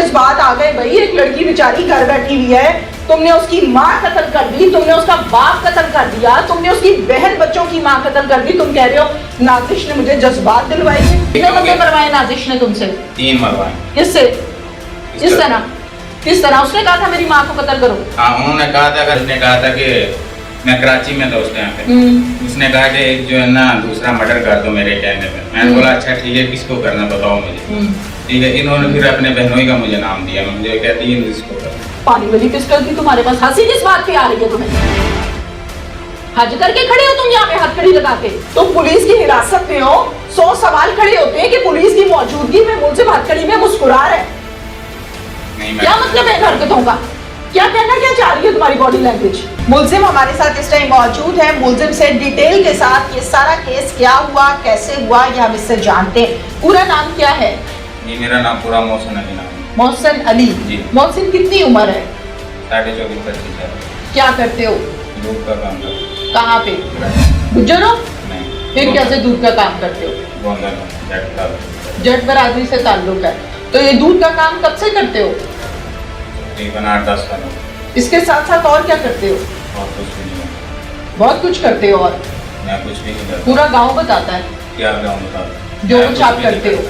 इस बात आ गए भाई, एक लड़की बेचारी घर बैठी हुई है, तुमने उसकी माँ कत्ल कर दी, तुमने उसका बाप कत्ल कर दिया, तुमने उसकी बहन बच्चों की माँ कत्ल कर दी। तुम कह रहे हो नाजिश ने मुझे जज्बात दिलवाए। कितने बंदे मरवाए नाजिश ने तुमसे? 3 मरवाए। किससे? किस तरह? किस तरह? उसने कहा था मेरी माँ को कत्ल करो। हाँ, उन्होंने कहा था, उसने कहा था कि मैं कराची में था उस टाइम पे, उसने कहा कि एक जो है ना दूसरा मर्डर कर दो मेरे कहने पे। मैंने बोला अच्छा ठीक है, किसको करना बताओ मुझे। ठीक है, इन्होंने फिर अपने बहनोई का मुझे नाम दिया, मुझे कहती है इसको कर। पानी वाली पिस्टल थी तुम्हारे पास, हंसी किस बात पे आ रही है तुम्हें? हज करके खड़े हो तुम यहाँ पे हथकड़ी लगा के, तुम पुलिस की हिरासत में हो। 100 सवाल खड़े होते हैं कि पुलिस की मौजूदगी में मुझसे हथकड़ी में मुस्कुरा रहे। क्या मतलब है हरकतों का? क्या कहना क्या चाह रही है तुम्हारी बॉडी लैंग्वेज? मुलजिम हमारे साथ इस टाइम मौजूद है। मुलजिम से डिटेल के साथ ये सारा केस क्या हुआ, कैसे हुआ, ये हम इससे जानते हैं। पूरा नाम क्या है? जी, मेरा नाम पूरा मोहसिन अली नाम है। मोहसिन अली जी। मोहसिन कितनी उम्र है? 24-25 साल। क्या करते हो? दूध का काम करते हो। कहाँ पे? गुज्जर हो? नहीं। फिर कैसे दूध का काम करते हो? जट बरादरी से ताल्लुक है, तो ये दूध का काम कब से करते हो? तकरीबन 8-10 साल। इसके साथ साथ और क्या करते हो? और कुछ भी नहीं। बहुत कुछ करते हो। और मैं कुछ भी नहीं करता। पूरा गांव बताता है क्या गाँव बता जो कुछ आप करते हो।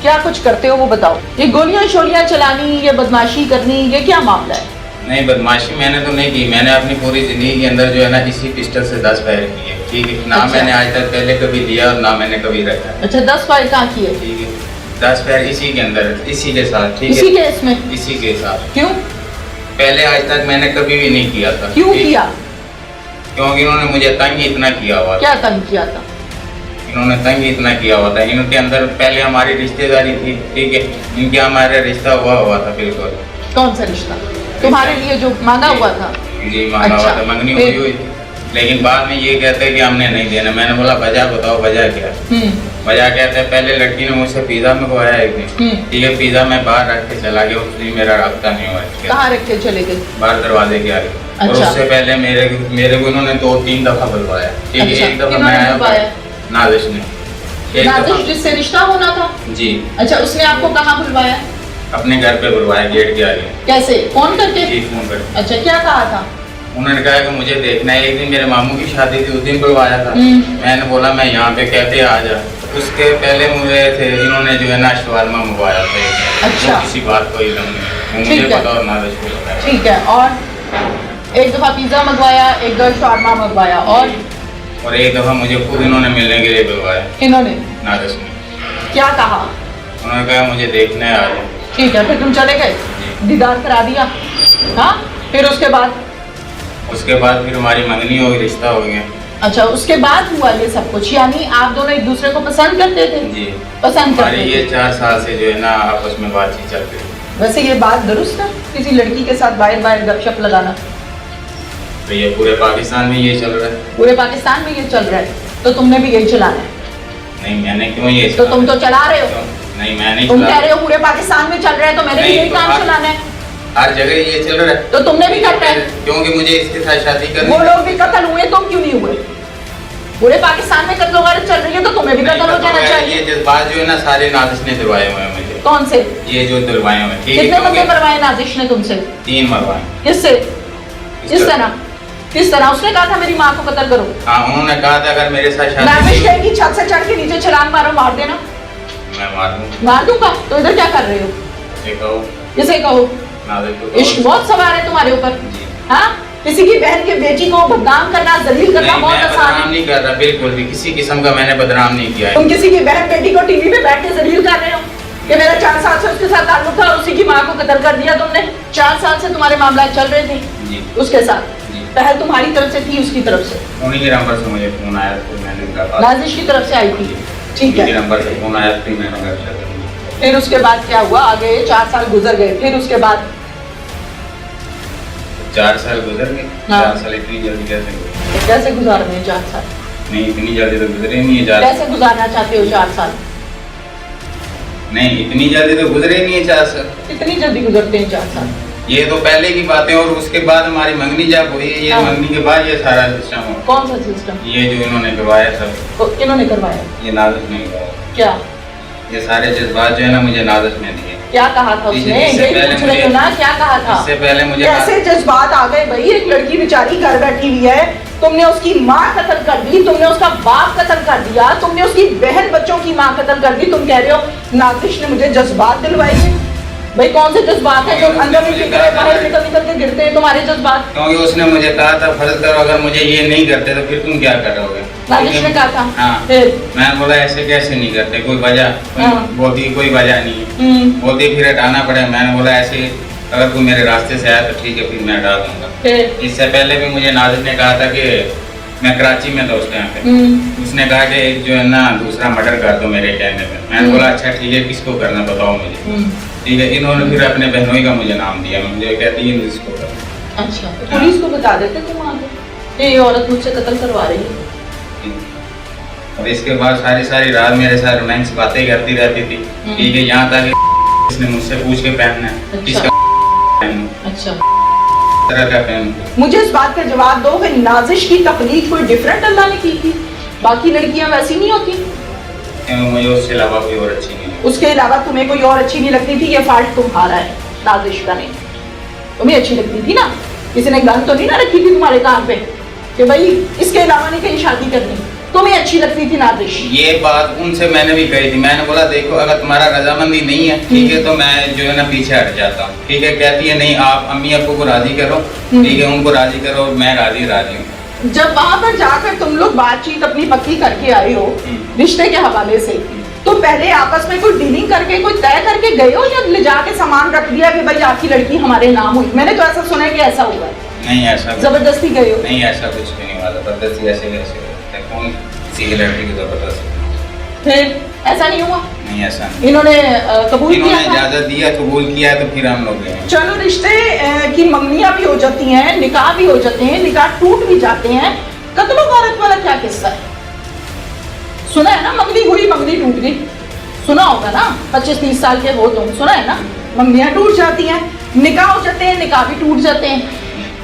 क्या कुछ करते हो वो बताओ। ये गोलियां शोलियां चलानी, ये बदमाशी करनी, ये क्या मामला है? नहीं, बदमाशी मैंने तो नहीं की। मैंने अपनी पूरी जिंदगी के अंदर जो है ना इसी पिस्टल से 10 फायर किए। ठीक है, ना अच्छा। मैंने आज तक पहले कभी लिया और ना मैंने कभी रखा। अच्छा, 10 फायर कहाँ किए? ठीक है, 10 फायर इसी के अंदर, इसी के साथ। ठीक इसी है, केस में? इसी के साथ। क्यों? पहले आज तक मैंने कभी भी नहीं किया था। क्यों किया? क्योंकि इन्होंने मुझे तंग इतना किया हुआ था। क्या तंग किया था? इन्होंने तंग इतना किया हुआ था। इनके अंदर पहले हमारी रिश्तेदारी थी। ठीक है, इनके हमारा रिश्ता हुआ था बिल्कुल। कौन सा रिश्ता? तुम्हारे लिए जो मांगा हुआ था? जी, मांगा अच्छा, हुआ था, मंगनी हुई थी। लेकिन बाद में ये कहते हैं कि हमने नहीं देना। मैंने बोला वजह बताओ, वजह क्या? वजह कहते हैं पहले लड़की ने मुझसे पिज्जा मंगवाया एक दिन। ठीक है, पिज्जा मैं बाहर रख के चला गया, उससे मेरा रास्ता नहीं हुआ। कहाँ रख के चले गए? बाहर दरवाजे के आगे। और अच्छा। उससे पहले मेरे को इन्होंने 2-3 दफा बुलवाया। ठीक है, अच्छा, एक दफा किन्होंने मैं बुलवाया? आया, नाजिश ने। एक नाजिश दफा जिससे रिश्ता होना था? जी, अच्छा, उसने आपको कहाँ बुलवाया? अपने घर पे बुलवाया, गेट के आगे। कैसे? फोन करके? जी, फोन करके। अच्छा, क्या कहा था? उन्होंने कहा कि मुझे देखना है। एक दिन मेरे मामू की शादी थी, उस दिन बुलवाया था। मैंने बोला मैं यहाँ पे, कहते आ जा। उसके पहले मुझे थे इन्होंने जो है ना शवारमा मंगवाया था। अच्छा। तो किसी बात को इल्म नहीं, मुझे ठीक है। पता और नाजिश को पता है। ठीक है, और एक दफा पिज्जा मंगवाया, एक दफा शवारमा मंगवाया, और एक दफा मुझे खुद इन्होंने मिलने के लिए बुलवाया, इन्होंने नाजिश ने। क्या कहा? उन्होंने कहा मुझे देखना है, आ जा। ठीक है, फिर तुम चले गए, दीदार करा दिया। हाँ, फिर उसके बाद फिर हमारी मंगनी हो गई, रिश्ता हो गया। अच्छा, उसके बाद हुआ ये सब कुछ, यानी आप दोनों एक दूसरे को पसंद करते थे? जी, पसंद हमारी करते ये थे। 4 साल से जो है ना आपस में बातचीत चल रही है। वैसे ये बात दुरुस्त है किसी लड़की के साथ बाहर गपशप लगाना? तो ये पूरे पाकिस्तान में ये चल रहा है। पूरे पाकिस्तान में ये चल रहा है, तो तुमने भी यही चलाना है? नहीं, मैंने क्यों ये तो तुम तो चला रहे हो। नहीं, मैं नहीं तुम चला। कह रहे हो पूरे पाकिस्तान में चल रहा है, तो मैंने भी नहीं, यही तो काम आप- चलाना है। हर जगह ये चल रहा है, तो तुमने भी करना है। क्योंकि मुझे इसके साथ शादी करनी वो है। लोग भी कत्ल हुए, तुम क्यों नहीं हुए? पूरे पाकिस्तान में कत्ल वगैरह चल रही है, तो तुम्हें भी नहीं, कत्ल हो तो जाना मैं चाहिए। ये जज्बात जो है ना सारे नाजिश ने दिलवाए हुए हैं मुझे। कौन से? ये जो दिलवाए हुए हैं। ठीक है, कितने बंदे क्योंकि मरवाए नाजिश ने तुमसे? 3 मरवाए। किससे? किस तरह? किस तरह? उसने कहा था मेरी माँ को कत्ल करो। हाँ, उन्होंने कहा था अगर मेरे साथ शादी नाजिश की कहेगी छत से चढ़ के नीचे छलांग मारो, मार देना। मैं मार दूँ। मार दूंगा? तो इधर क्या कर रहे हो? ये कहो, किसे कहो? नाजिश को कहो। इश्क बहुत सवार है तुम्हारे ऊपर। जी। हाँ, किसी की बहन की बेटी को बदनाम करना, जलील करना नहीं, बहुत मैं आसान बदनाम है। नहीं कर रहा, बिल्कुल भी किसी किस्म का मैंने बदनाम नहीं किया है। तुम किसी की बहन बेटी को टीवी पे बैठ के जलील कर रहे हो कि मेरा 4 साल से उसके साथ ताल्लुक था, उसी की माँ को कत्ल कर दिया तुमने। 4 साल से तुम्हारे मामला चल रहे थे जी, उसके साथ। जी। पहल तुम्हारी तरफ से थी, उसकी तरफ से? उन्हीं के नंबर से मुझे फोन आया, तो मैंने कहा नाजिश की तरफ से आई थी। ठीक उन्हीं के है, नंबर से फोन आया, फिर मैंने कहा फिर उसके बाद क्या हुआ? आगे 4 साल गुजर गए, फिर उसके बाद 4 साल गुजर गए। हाँ। 4 साल इतनी जल्दी कैसे गुजरे? कैसे गुजार रहे हैं 4 साल? नहीं, इतनी जल्दी तो गुजरे नहीं है। कैसे गुजारना चाहते हो 4 साल? नहीं, इतनी जल्दी तो गुजरे नहीं है 4 साल। कितनी जल्दी गुजरते हैं 4 साल? ये तो पहले की बातें, और उसके बाद हमारी मंगनी जब हुई, ये हाँ। मंगनी के बाद ये सारा सिस्टम हुआ। कौन सा सिस्टम? ये जो इन्होंने करवाया सब, किन्होंने करवाया? ये नाजिश नहीं करवाया। क्या? ये सारे जज्बात जो है ना मुझे नाजिश ने दिए। क्या कहा था उसने? यही पूछ रही हूँ ना, क्या कहा था? इससे पहले मुझे कैसे जज्बात आ गए भाई? एक लड़की बेचारी घर बैठी हुई है, तुमने उसकी माँ कत्ल कर दी, तुमने उसका बाप कत्ल कर दिया, तुमने उसकी बहन बच्चों की माँ कत्ल कर दी। तुम कह रहे हो नाजिश ने मुझे जज्बात दिलवाए थे। भाई कौन से जज्बात है जो अंदर में फिर बाहर निकल के गिरते हैं तुम्हारे जज्बात? क्योंकि उसने मुझे कहा था फर्ज करो अगर मुझे ये नहीं करते तो फिर तुम क्या करोगे? नाजिश ने कहा था? हाँ। फिर मैंने बोला ऐसे कैसे नहीं करते, कोई वजह बोलती कोई वजह नहीं है, बोलती फिर हटाना पड़े। मैंने बोला ऐसे अगर कोई मेरे रास्ते से आया तो ठीक है फिर मैं हटा दूंगा। इससे पहले भी मुझे नाजिश ने कहा था कि मैं कराची में था उस टाइम पे, उसने कहा कि एक जो है ना दूसरा मर्डर कर दो मेरे कहने पे। मैंने बोला अच्छा ठीक है किसको करना बताओ मुझे। ठीक है, इन्होंने फिर अपने बहनोई का मुझे नाम दिया, मुझे कहती है इसको करना। अच्छा तो पुलिस को बता देते तुम आगे ये औरत मुझसे कत्ल करवा रही है। और इसके बाद सारी रात मेरे साथ रोमांस बातें करती रहती थी। ठीक है, यहाँ तक इसने मुझसे पूछ के पहनना है किसका पहनूं, अच्छा तरह का पहनूं। मुझे इस बात का जवाब दो कि नाजिश की तकलीफ कोई डिफरेंट अल्लाह ने की थी? बाकी लड़कियां वैसी नहीं होती? मुझे उसके अलावा कोई और अच्छी नहीं लगती। उसके अलावा तुम्हें कोई और अच्छी नहीं लगती थी? ये फाल्ट तुम्हारा है, नाजिश का नहीं। तुम्हें अच्छी लगती थी ना? किसी ने गन तो नहीं ना रखी थी तुम्हारे कान पे कि भाई इसके अलावा नहीं कहीं शादी करनी? तुम्हें अच्छी लगती थी नाजिश? ये बात उनसे मैंने भी कही थी। मैंने बोला देखो अगर तुम्हारा रजामंदी नहीं है ठीक है तो मैं जो है ना पीछे हट जाता हूँ। ठीक है, कहती है नहीं आप अम्मी अब्बू को राजी करो, ठीक है उनको राजी करो, मैं राजी हूँ। जब वहां पर जाकर तुम लोग बातचीत अपनी पक्की करके आए हो रिश्ते के हवाले से, तो पहले आपस में कोई डीलिंग करके कोई तय करके गए हो या ले जाके सामान रख दिया कि भाई आपकी लड़की हमारे नाम हुई? मैंने तो ऐसा सुना है कि ऐसा हुआ है। नहीं ऐसा जबरदस्ती गए हो? नहीं ऐसा कुछ भी नहीं हुआ, जबरदस्ती ऐसे कौन किसी की लड़की की जबरदस्ती? फिर ऐसा नहीं हुआ? नहीं ऐसा नहीं। इन्होंने कबूल किया? इन्होंने इजाजत दिया, कबूल किया तो फिर हम लोग गए। चलो रिश्ते की मंगनियां भी हो जाती हैं, निकाह भी हो जाते हैं, निकाह टूट भी जाते हैं, कत्लो गारत वाला क्या किस्सा है? सुना है ना, मंगनी हुई मंगनी टूट गई, सुना होगा ना? 25-30 साल के हो तुम, सुना है ना? मंगनियां टूट जाती हैं, निकाह हो जाते हैं, निकाह भी टूट जाते हैं।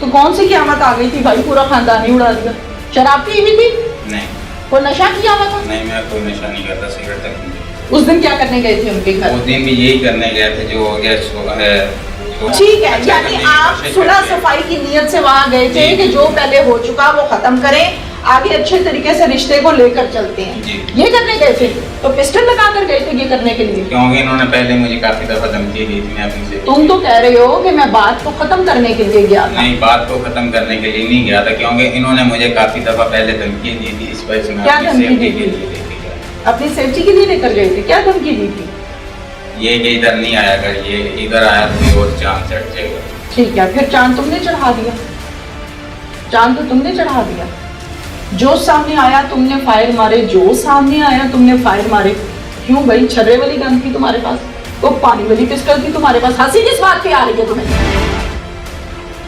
तो कौन सी क़यामत आ गई थी भाई, पूरा खानदान ही उड़ा दिया? शराब पी हुई थी? नहीं। कोई नशा किया हुआ था? नहीं मैं कोई नशा नहीं करता, सिगरेट तक नहीं। उस दिन क्या करने गए थे उनके घर? उस दिन भी यही करने गए थे जो हो गया ठीक है, यानी आप सुलह सफाई की नियत से वहां गए थे कि जो पहले हो चुका वो खत्म करें, आगे अच्छे तरीके से रिश्ते को लेकर चलते हैं, ये करने गए थे। तो पिस्टल लगा कर गए थे ये करने के लिए? क्योंकि इन्होंने पहले मुझे काफी दफा धमकी दी थी। मैं अपनी से तुम तो कह रहे हो कि मैं बात को खत्म करने के लिए गया था। नहीं, बात को खत्म करने के लिए नहीं गया था, क्योंकि इन्होंने मुझे काफी दफा पहले धमकी दी थी। इस वजह से मैं क्या अपनी धमकी सेफ्टी दी के थी? लिए लेके गया। अपनी सेफ्टी के लिए लेकर गए थे? क्या धमकी दी थी? ये कि इधर नहीं आया कर, ये इधर आया तो और चांद चढ़ जाएगा। ठीक है, फिर चांद तुमने चढ़ा दिया? चांद तो तुमने चढ़ा दिया। जो सामने आया तुमने फायर मारे, जो सामने आया तुमने फायर मारे। क्यों भाई? छर्रे वाली गन थी तुम्हारे पास, तो पानी वाली पिस्टल थी तुम्हारे पास। हंसी किस बात पे आ रही है तुम्हें?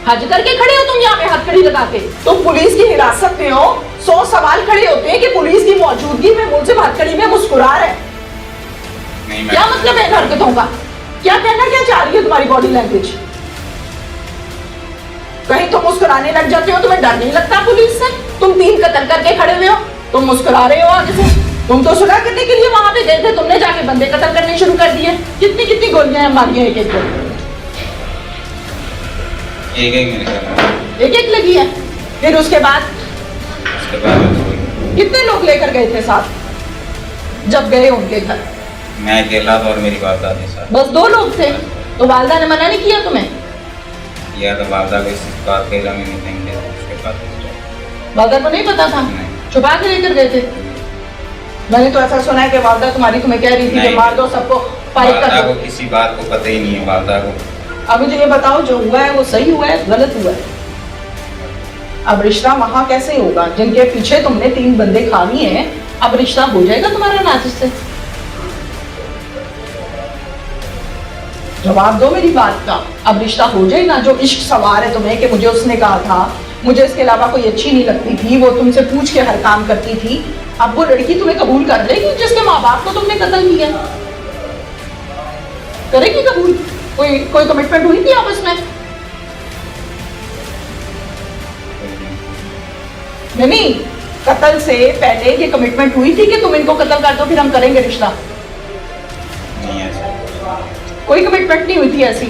हज करके खड़े हो तुम यहाँ पे हथकड़ी लगा के? तुम पुलिस की हिरासत में हो, 100 सवाल खड़े होते हैं कि पुलिस की मौजूदगी में मुझसे हथकड़ी में मुस्कुरा रहे। क्या मतलब है हरकतों का? क्या कहना क्या चाह रही है तुम्हारी बॉडी लैंग्वेज? कहीं तुम मुस्कुराने लग जाते हो, तुम्हें डर नहीं लगता पुलिस से? तुम 3 कत्ल करके खड़े हुए हो, तुम मुस्कुरा रहे हो आगे से। तुम तो सुलह करने के लिए वहां पे गए थे, तुमने जाके बंदे कत्ल करने शुरू कर दिए। कितनी कितनी गोलियां मारी हैं? एक एक लगी है। फिर उसके बाद कितने लोग लेकर गए थे साथ जब गए उनके घर? मैं अकेला था और मेरी वालदा थी साथ। बस 2 लोग थे? तो वालदा ने मना नहीं किया तुम्हें? या तो वालदा को इस बात के इल्जाम में नहीं दिया, उसके बाद वालदा को नहीं पता था? छुपा के लेकर गए थे? मैंने तो ऐसा सुना है कि वालदा तुम्हारी तुम्हें कह रही थी कि मार दो सबको, फाइट कर दो। किसी बात को पता ही नहीं है वालदा को। अब मुझे ये बताओ, जो हुआ है वो सही हुआ है गलत हुआ है? अब रिश्ता वहां कैसे होगा? जिनके पीछे तुमने 3 बंदे खा लिए हैं, अब रिश्ता हो जाएगा तुम्हारा नाजिश से? जवाब दो मेरी बात का। अब रिश्ता हो जाएगा? जो इश्क सवार है तुम्हें कि मुझे उसने कहा था, मुझे इसके अलावा कोई अच्छी नहीं लगती थी, वो तुमसे पूछ के हर काम करती थी, अब वो लड़की तुम्हें कबूल कर लेगी जिसके माँ बाप को तुमने कत्ल किया? करेगी कबूल? कोई कमिटमेंट हुई थी आपस में? नहीं, कत्ल से पहले ये कमिटमेंट हुई थी कि तुम इनको कत्ल कर दो फिर हम करेंगे रिश्ता? नहीं ऐसा कोई कमिटमेंट नहीं हुई थी ऐसी?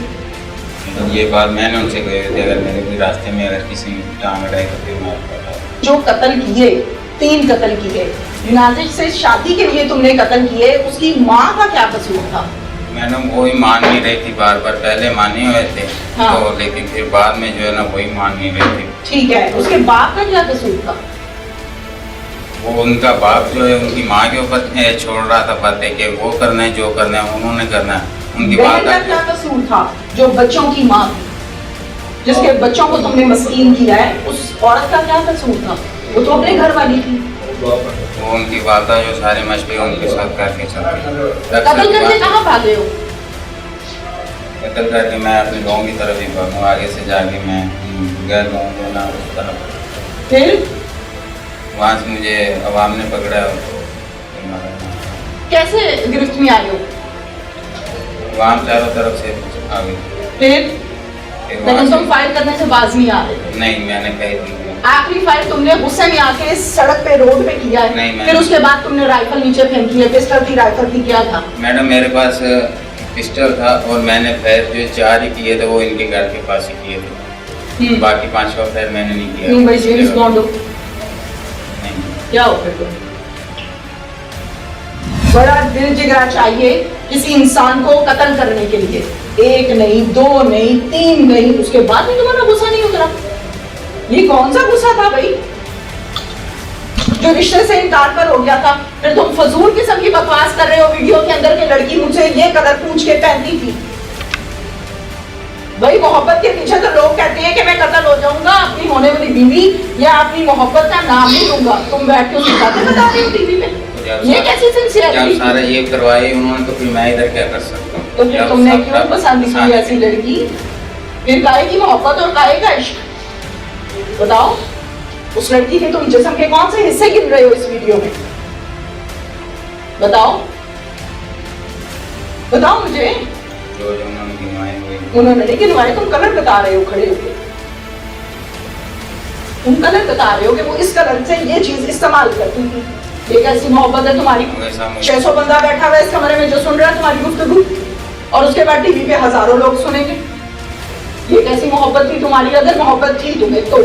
तो ये बात मैंने उनसे कही थी, अगर मेरे भी रास्ते में अगर किसी ने टांग अड़ाई तो फिर मैं आपको बता दूं। जो कत्ल किए, 3 कत्ल किए, नाजिश से शादी के लिए तुमने कत्ल किए, उसकी माँ का क्या कसूर था? मैडम वही मान नहीं रही थी, बार बार पहले माने हुए थे। हाँ। तो लेकिन फिर बाद में जो है ना वही मान नहीं रही थी। ठीक है, उसके बाप का क्या कसूर था? वो उनका बाप जो है उनकी माँ के ऊपर छोड़ रहा था बातें कि वो करना है, जो करना है उन्होंने करना है। उनकी माँ बहन का क्या कसूर था? जो बच्चों की माँ थी, जिसके बच्चों को तुमने मस्कीन किया है, उस औरत का क्या कसूर था? वो तो अपने घर वाली थी। वो उनकी वादा जो सारे मछली उनके साथ करके चलते। कत्ल करके कहाँ भागे हो? कत्ल करके मैं अपने गाँव की तरफ ही भागूँ, आगे से जाके मैं गैर गाँव जो ना उस तरफ। फिर वहाँ से मुझे अवाम ने पकड़ा। कैसे गिरफ्त में आए हो? वहाँ चारों तरफ से आ गई। फिर लेकिन तुम फायर करने से बाज नहीं आ रहे थे। नहीं, मैंने कही थी। आखिरी फायर तुमने गुस्से में आके इस सड़क पे रोड पे किया है। नहीं, फिर उसके बाद तुमने राइफल नीचे फेंकी है, पिस्टल थी, राइफल थी, क्या था? मैडम मेरे पास पिस्टल था और मैंने फायर जो 4 ही किए थे वो इनके घर के पास ही किए थे। बाकी 5 फायर मैंने नहीं किया। क्यों भाई जेम्स बॉन्ड हो? नहीं। क्या हो फिर तुम? बड़ा दिल जिगरा चाहिए किसी इंसान को कत्ल करने के लिए। 1 नहीं, 2 नहीं, 3 नहीं, उसके बाद भी तुम्हारा गुस्सा नहीं उतरा? ये कौन सा गुस्सा था भाई जो रिश्ते से इनकार पर हो गया था? फिर तुम फजूल किस्म की बकवास कर रहे हो वीडियो के अंदर के लड़की मुझसे ये कलर पूछ के पहनती थी। भाई मोहब्बत के पीछे तो लोग कहते हैं कि मैं कत्ल हो जाऊंगा, अपनी होने वाली बीवी या अपनी मोहब्बत का नाम नहीं लूंगा। तुम बैठ के उसकी बातें बता रहे हो टीवी पे। ये कैसी सिंसियरिटी? जब सारा ये करवाए उन्होंने तो फिर मैं इधर क्या कर सकता हूँ? तो फिर तुमने क्यों पसंद की ऐसी लड़की? फिर काहे की मोहब्बत और काहे का इश्क? बताओ, उस लड़की के तुम जिस्म के कौन से हिस्से गिन रहे हो इस वीडियो में? बताओ बताओ मुझे। जो उन्होंने गिनवाए हुए। उन्होंने नहीं गिनवाए, तुम कलर बता रहे हो खड़े होके। तुम कलर बता रहे हो कि वो इस कलर से ये चीज इस्तेमाल करती थी। ये कैसी मोहब्बत है तुम्हारी? 600 बंदा बैठा हुआ है इस कमरे में जो सुन रहा है तुम्हारी गुफ्तगू, और उसके बाद टीवी पे हजारों लोग सुनेंगे। ये कैसी मोहब्बत थी तुम्हारी? अगर मोहब्बत थी तुम्हें तो